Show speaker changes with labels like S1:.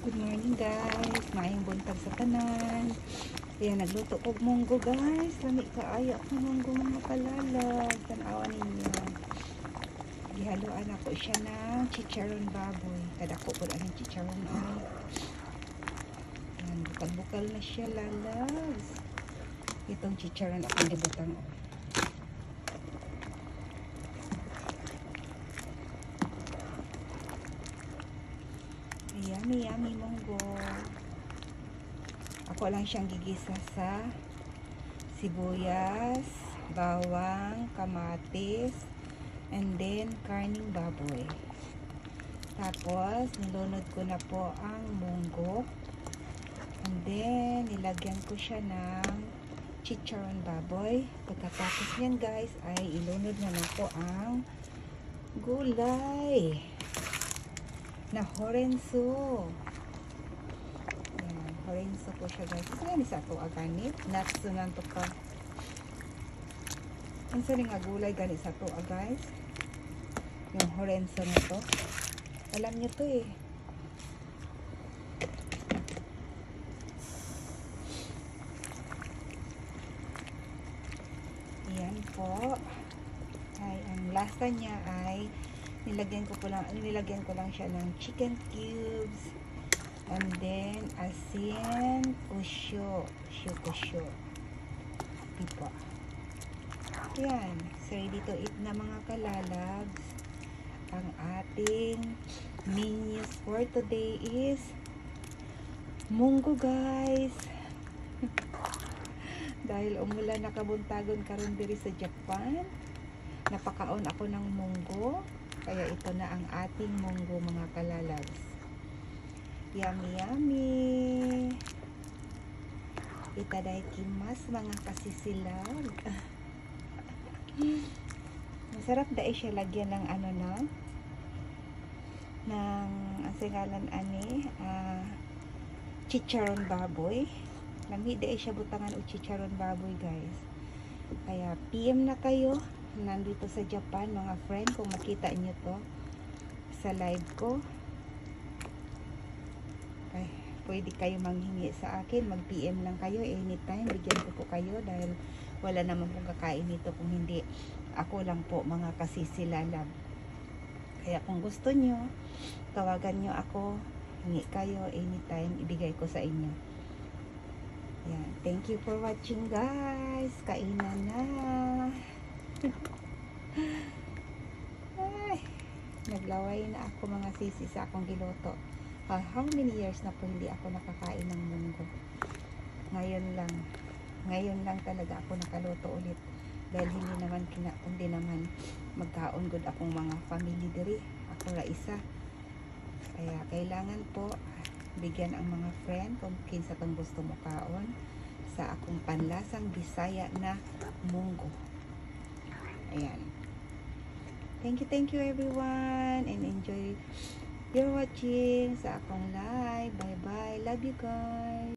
S1: Good morning guys, maayong buntag sa tanan. Ayan, nagluto ko munggo guys. Lami kaayo ako munggo mga kalalag. Tanawan ninyo. Gihaluan ako siya ng chicharon baboy. Kadako po ang chicharon ay. Ayan, bukal-bukal na siya lalags. Itong chicharon ako dibutang. Yummy munggo. Ako lang siyang gigisa sa sibuyas, bawang, kamatis, and then karning baboy. Tapos nilunod ko na po ang munggo, and then nilagyan ko siya ng chicharon baboy. Pagkatapos yan guys ay ilunod na po ang gulay na horenso. Ayan, horenso po siya guys. Isa yan isa ito aganit. Nuts na ito ka. Ang saling nga gulay ganit sa ito guys. Yung horenso na ito. Alam nyo ito eh. Ayan po. Ay, ang lasa niya ay nilagyan ko lang siya ng chicken cubes, and then asin, kusyo diba? Yan, so ready to eat na mga kalalags. Ang ating menus for today is munggo guys. Dahil umulan nakabuntagon karon diri sa Japan, napakaon ako ng munggo. Kaya ito na ang ating munggo mga kalalags. Yummy! Itadaikimasu mga kasisilag. Masarap dahil siya lagyan ng ano na, ng asingalan ani, chicharon baboy. Lami dahil siya butangan o chicharon baboy guys. Kaya PM na kayo nandito sa Japan mga friend, kung makita nyo to sa live ko, ay pwede kayo manghingi sa akin, mag PM lang kayo anytime, bigyan ko po kayo dahil wala naman pong kakain nito kung hindi ako lang po mga kasisilalag. Kaya kung gusto nyo, tawagan nyo ako, hingi kayo anytime, ibigay ko sa inyo. Yan, thank you for watching guys. Kainan na. Ay, naglaway na ako mga sisi sa akong giluto. How many years na po hindi ako nakakain ng munggo? Ngayon lang talaga ako nakaluto ulit, dahil hindi naman magkaon good akong mga family diri, ako ra isa. Kaya kailangan po bigyan ang mga friend kung kinsa tong gusto mo kaon sa akong panlasang Bisaya na munggo. Ayan. Thank you everyone, and enjoy your watching sa akong live. Bye bye. Love you guys.